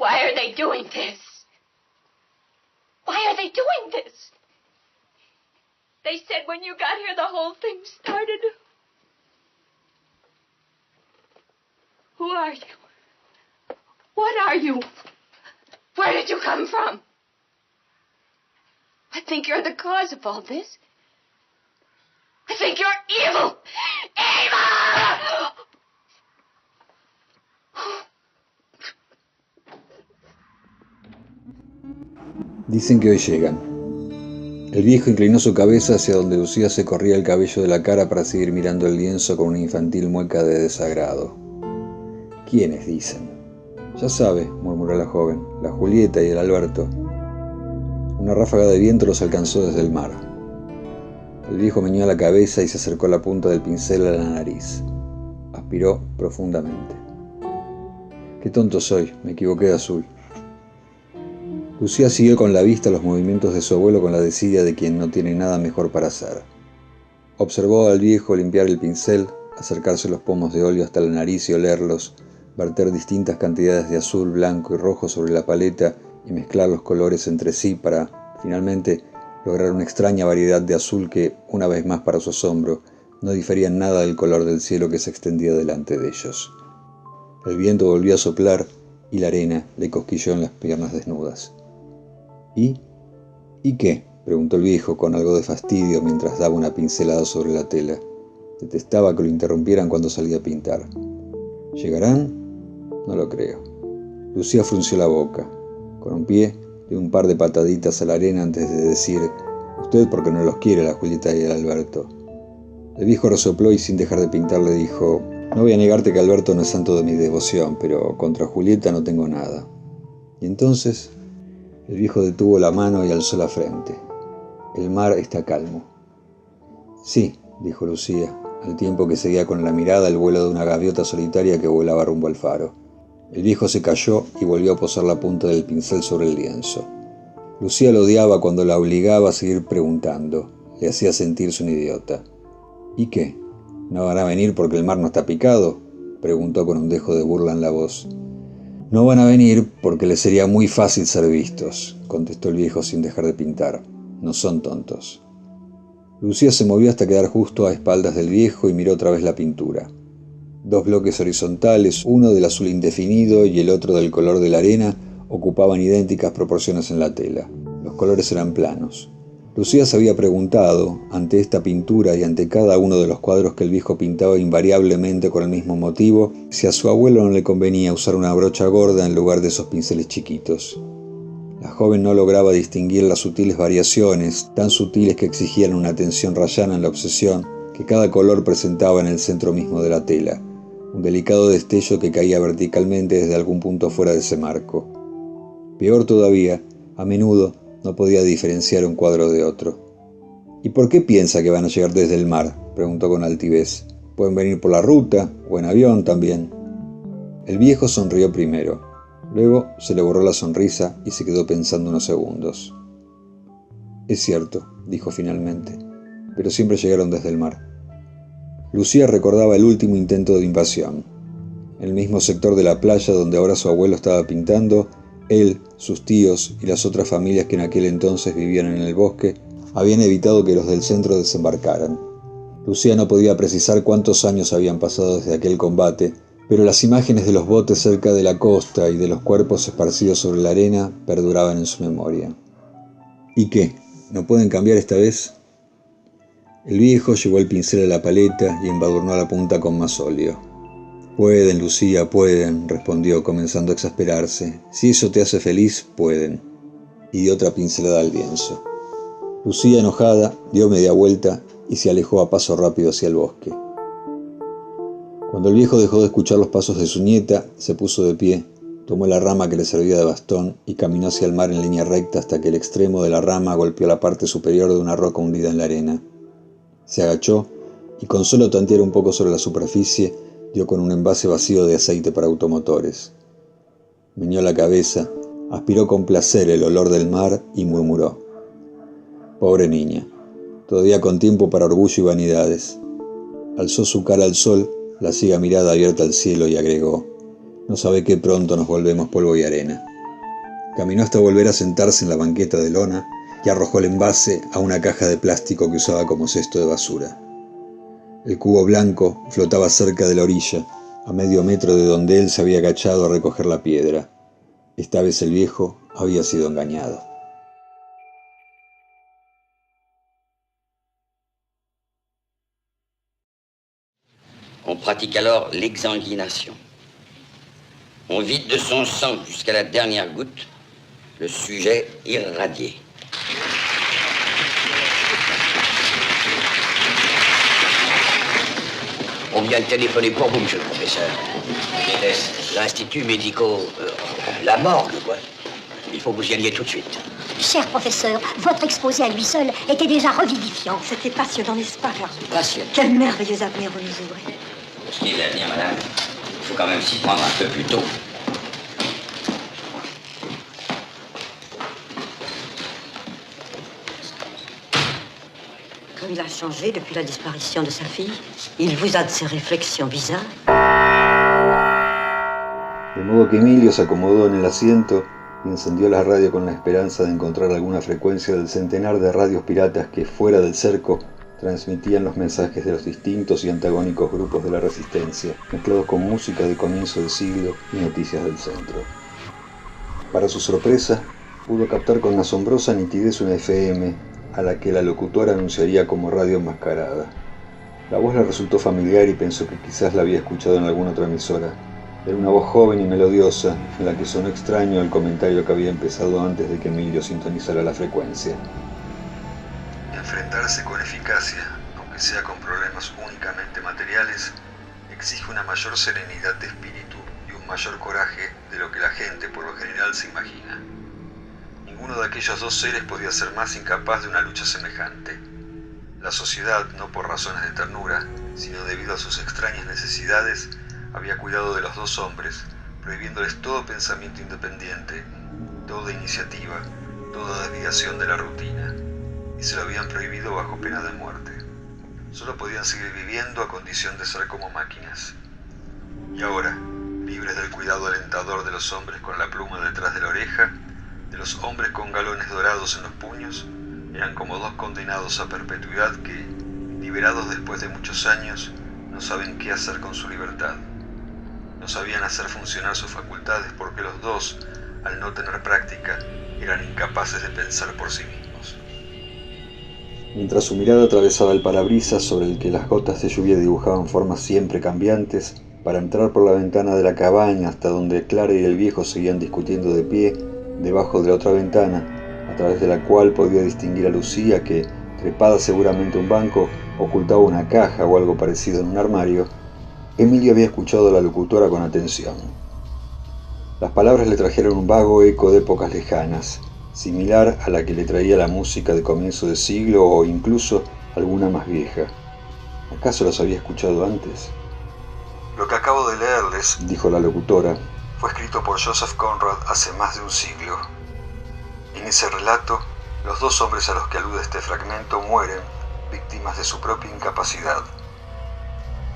Why are they doing this? Why are they doing this? They said when you got here the whole thing started. Who are you? What are you? Where did you come from? I think you're the cause of all this. I think you're evil! Evil! Dicen que hoy llegan. El viejo inclinó su cabeza hacia donde Lucía se corría el cabello de la cara para seguir mirando el lienzo con una infantil mueca de desagrado. ¿Quiénes dicen? Ya sabe, murmuró la joven, la Julieta y el Alberto. Una ráfaga de viento los alcanzó desde el mar. El viejo meneó la cabeza y se acercó la punta del pincel a la nariz. Aspiró profundamente. Qué tonto soy, me equivoqué de azul. Lucía siguió con la vista los movimientos de su abuelo con la desidia de quien no tiene nada mejor para hacer. Observó al viejo limpiar el pincel, acercarse los pomos de óleo hasta la nariz y olerlos, verter distintas cantidades de azul, blanco y rojo sobre la paleta y mezclar los colores entre sí para, finalmente, lograr una extraña variedad de azul que, una vez más para su asombro, no difería en nada del color del cielo que se extendía delante de ellos. El viento volvió a soplar y la arena le cosquilló en las piernas desnudas. ¿Y qué?, preguntó el viejo con algo de fastidio mientras daba una pincelada sobre la tela. Detestaba que lo interrumpieran cuando salía a pintar. ¿Llegarán? No lo creo. Lucía frunció la boca. Con un pie dio un par de pataditas a la arena antes de decir: «Usted porque no los quiere, la Julieta y el Alberto». El viejo resopló y sin dejar de pintar le dijo: «No voy a negarte que Alberto no es santo de mi devoción, pero contra Julieta no tengo nada». ¿Y entonces? El viejo detuvo la mano y alzó la frente. «El mar está calmo». «Sí», dijo Lucía, al tiempo que seguía con la mirada el vuelo de una gaviota solitaria que volaba rumbo al faro. El viejo se calló y volvió a posar la punta del pincel sobre el lienzo. Lucía lo odiaba cuando la obligaba a seguir preguntando. Le hacía sentirse un idiota. «¿Y qué? ¿No van a venir porque el mar no está picado?», preguntó con un dejo de burla en la voz. «No van a venir porque les sería muy fácil ser vistos», contestó el viejo sin dejar de pintar. «No son tontos». Lucía se movió hasta quedar justo a espaldas del viejo y miró otra vez la pintura. Dos bloques horizontales, uno del azul indefinido y el otro del color de la arena, ocupaban idénticas proporciones en la tela. Los colores eran planos. Lucía se había preguntado, ante esta pintura y ante cada uno de los cuadros que el viejo pintaba invariablemente con el mismo motivo, si a su abuelo no le convenía usar una brocha gorda en lugar de esos pinceles chiquitos. La joven no lograba distinguir las sutiles variaciones, tan sutiles que exigían una atención rayana en la obsesión, que cada color presentaba en el centro mismo de la tela, un delicado destello que caía verticalmente desde algún punto fuera de ese marco. Peor todavía, a menudo no podía diferenciar un cuadro de otro. «¿Y por qué piensa que van a llegar desde el mar?», preguntó con altivez. «Pueden venir por la ruta, o en avión también». El viejo sonrió primero. Luego se le borró la sonrisa y se quedó pensando unos segundos. «Es cierto», dijo finalmente, «pero siempre llegaron desde el mar». Lucía recordaba el último intento de invasión. En el mismo sector de la playa donde ahora su abuelo estaba pintando, él, sus tíos y las otras familias que en aquel entonces vivían en el bosque habían evitado que los del centro desembarcaran. Lucía no podía precisar cuántos años habían pasado desde aquel combate, pero las imágenes de los botes cerca de la costa y de los cuerpos esparcidos sobre la arena perduraban en su memoria. «¿Y qué? ¿No pueden cambiar esta vez?». El viejo llevó el pincel a la paleta y embadurnó la punta con más óleo. «Pueden, Lucía, pueden», respondió, comenzando a exasperarse. «Si eso te hace feliz, pueden». Y dio otra pincelada al lienzo. Lucía, enojada, dio media vuelta y se alejó a paso rápido hacia el bosque. Cuando el viejo dejó de escuchar los pasos de su nieta, se puso de pie, tomó la rama que le servía de bastón y caminó hacia el mar en línea recta hasta que el extremo de la rama golpeó la parte superior de una roca hundida en la arena. Se agachó y con solo tantear un poco sobre la superficie, dio con un envase vacío de aceite para automotores. Meneó la cabeza, aspiró con placer el olor del mar y murmuró: «Pobre niña, todavía con tiempo para orgullo y vanidades». Alzó su cara al sol, la ciega mirada abierta al cielo y agregó: «No sabe qué pronto nos volvemos polvo y arena». Caminó hasta volver a sentarse en la banqueta de lona y arrojó el envase a una caja de plástico que usaba como cesto de basura. El cubo blanco flotaba cerca de la orilla, a medio metro de donde él se había agachado a recoger la piedra. Esta vez el viejo había sido engañado. On pratique alors l'exanguination. On vide de son sang jusqu'à la dernière goutte le sujet irradié. On vient de téléphoner pour vous, monsieur le professeur. L'Institut médico... la morgue, quoi. Il faut que vous y alliez tout de suite. Cher professeur, votre exposé à lui seul était déjà revivifiant. C'était passionnant, n'est-ce pas, Georges? Passionnant. Quel merveilleux avenir vous nous ouvrez. Pour ce qui est de l'avenir, madame, il faut quand même s'y prendre un peu plus tôt. Comme il a changé depuis la disparition de sa fille, il vous a de ces réflexions bizarres. De modo que Emilio se acomodó en el asiento y encendió la radio con la esperanza de encontrar alguna frecuencia del centenar de radios piratas que, fuera del cerco, transmitían los mensajes de los distintos y antagónicos grupos de la resistencia, mezclados con música de comienzo de siglo y noticias del centro. Para su sorpresa, pudo captar con asombrosa nitidez una FM, a la que la locutora anunciaría como radio enmascarada. La voz le resultó familiar y pensó que quizás la había escuchado en alguna otra emisora. Era una voz joven y melodiosa, en la que sonó extraño el comentario que había empezado antes de que Emilio sintonizara la frecuencia. Enfrentarse con eficacia, aunque sea con problemas únicamente materiales, exige una mayor serenidad de espíritu y un mayor coraje de lo que la gente por lo general se imagina. Ninguno de aquellos dos seres podía ser más incapaz de una lucha semejante. La sociedad, no por razones de ternura, sino debido a sus extrañas necesidades, había cuidado de los dos hombres, prohibiéndoles todo pensamiento independiente, toda iniciativa, toda desviación de la rutina, y se lo habían prohibido bajo pena de muerte. Solo podían seguir viviendo a condición de ser como máquinas. Y ahora, libres del cuidado alentador de los hombres con la pluma detrás de la oreja, de los hombres con galones dorados en los puños, eran como dos condenados a perpetuidad que, liberados después de muchos años, no saben qué hacer con su libertad. No sabían hacer funcionar sus facultades porque los dos, al no tener práctica, eran incapaces de pensar por sí mismos. Mientras su mirada atravesaba el parabrisas sobre el que las gotas de lluvia dibujaban formas siempre cambiantes, para entrar por la ventana de la cabaña hasta donde Clara y el viejo seguían discutiendo de pie, debajo de la otra ventana, a través de la cual podía distinguir a Lucía que, trepada seguramente a un banco, ocultaba una caja o algo parecido en un armario, Emilio había escuchado a la locutora con atención. Las palabras le trajeron un vago eco de épocas lejanas, similar a la que le traía la música de comienzo de siglo o incluso alguna más vieja. ¿Acaso las había escuchado antes? Lo que acabo de leerles, dijo la locutora, fue escrito por Joseph Conrad hace más de un siglo. En ese relato, los dos hombres a los que alude este fragmento mueren, víctimas de su propia incapacidad.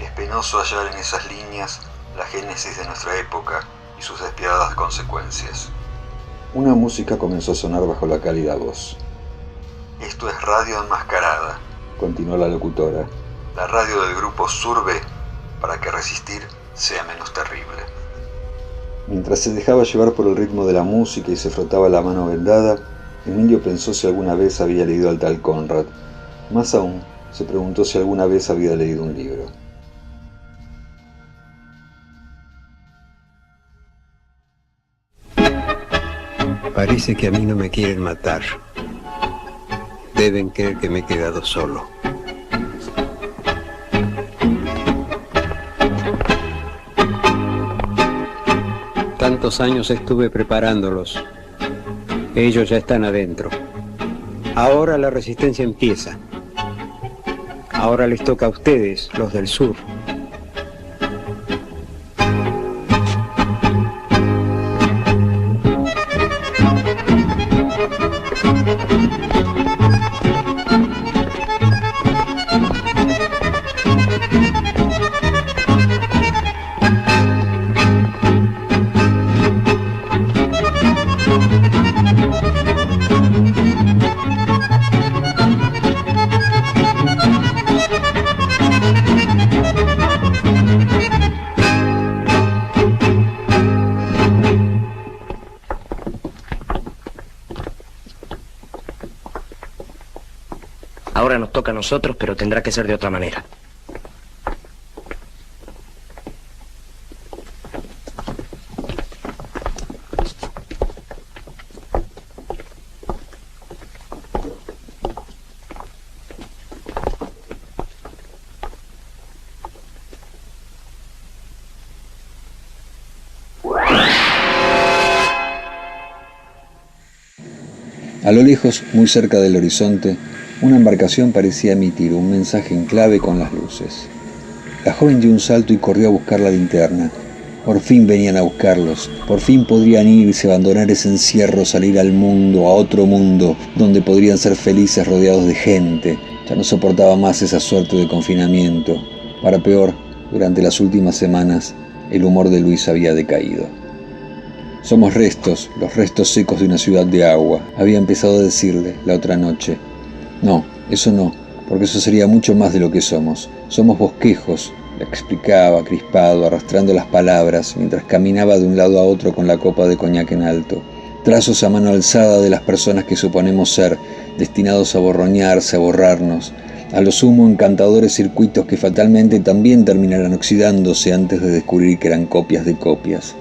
Es penoso hallar en esas líneas la génesis de nuestra época y sus despiadadas consecuencias. Una música comenzó a sonar bajo la cálida voz. Esto es Radio Enmascarada, continuó la locutora. La radio del grupo Surbe, para que resistir sea menos terrible. Mientras se dejaba llevar por el ritmo de la música y se frotaba la mano vendada, Emilio pensó si alguna vez había leído al tal Conrad. Más aún, se preguntó si alguna vez había leído un libro. Parece que a mí no me quieren matar. Deben creer que me he quedado solo. Tantos años estuve preparándolos. Ellos ya están adentro. Ahora la resistencia empieza. Ahora les toca a ustedes, los del sur. Ahora nos toca a nosotros, pero tendrá que ser de otra manera. A lo lejos, muy cerca del horizonte, una embarcación parecía emitir un mensaje en clave con las luces. La joven dio un salto y corrió a buscar la linterna. Por fin venían a buscarlos, por fin podrían irse, abandonar ese encierro, salir al mundo, a otro mundo, donde podrían ser felices rodeados de gente. Ya no soportaba más esa suerte de confinamiento. Para peor, durante las últimas semanas, el humor de Luis había decaído. Somos restos, los restos secos de una ciudad de agua, había empezado a decirle la otra noche. No, eso no, porque eso sería mucho más de lo que somos. Somos bosquejos, le explicaba, crispado, arrastrando las palabras, mientras caminaba de un lado a otro con la copa de coñac en alto. Trazos a mano alzada de las personas que suponemos ser, destinados a borroñarse, a borrarnos. A lo sumo, encantadores circuitos que fatalmente también terminarán oxidándose antes de descubrir que eran copias de copias.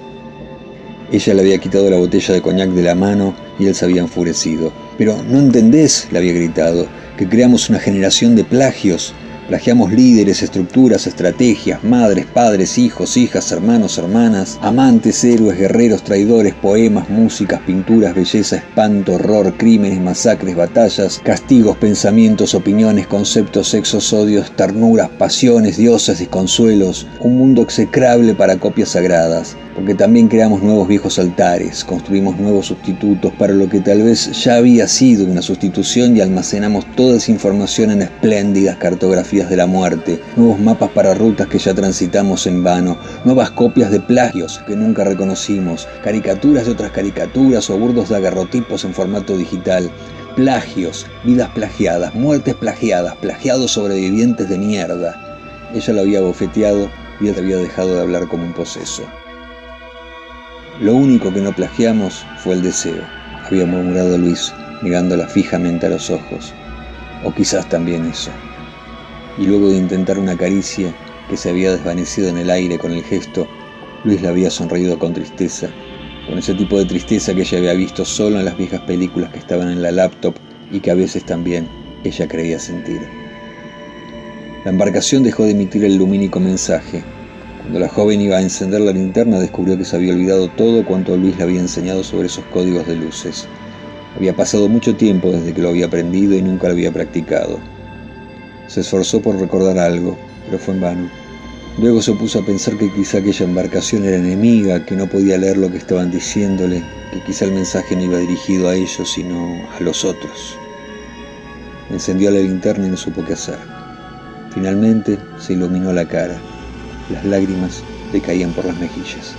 Ella le había quitado la botella de coñac de la mano y él se había enfurecido. «Pero, ¿no entendés?», le había gritado, «que creamos una generación de plagios. Plagiamos líderes, estructuras, estrategias, madres, padres, hijos, hijas, hermanos, hermanas, amantes, héroes, guerreros, traidores, poemas, músicas, pinturas, belleza, espanto, horror, crímenes, masacres, batallas, castigos, pensamientos, opiniones, conceptos, sexos, odios, ternuras, pasiones, dioses, desconsuelos. Un mundo execrable para copias sagradas. Porque también creamos nuevos viejos altares, construimos nuevos sustitutos para lo que tal vez ya había sido una sustitución y almacenamos toda esa información en espléndidas cartografías de la muerte, nuevos mapas para rutas que ya transitamos en vano, nuevas copias de plagios que nunca reconocimos, caricaturas de otras caricaturas o burdos daguerrotipos en formato digital, plagios, vidas plagiadas, muertes plagiadas, plagiados sobrevivientes de mierda. Ella lo había bofeteado y él había dejado de hablar como un poseso. Lo único que no plagiamos fue el deseo, había murmurado Luis, mirándola fijamente a los ojos. O quizás también eso. Y luego de intentar una caricia que se había desvanecido en el aire con el gesto, Luis le había sonreído con tristeza, con ese tipo de tristeza que ella había visto solo en las viejas películas que estaban en la laptop y que a veces también ella creía sentir. La embarcación dejó de emitir el lumínico mensaje. Cuando la joven iba a encender la linterna, descubrió que se había olvidado todo cuanto Luis le había enseñado sobre esos códigos de luces. Había pasado mucho tiempo desde que lo había aprendido y nunca lo había practicado. Se esforzó por recordar algo, pero fue en vano. Luego se puso a pensar que quizá aquella embarcación era enemiga, que no podía leer lo que estaban diciéndole, que quizá el mensaje no iba dirigido a ellos, sino a los otros. Encendió la linterna y no supo qué hacer. Finalmente se iluminó la cara. Las lágrimas le caían por las mejillas.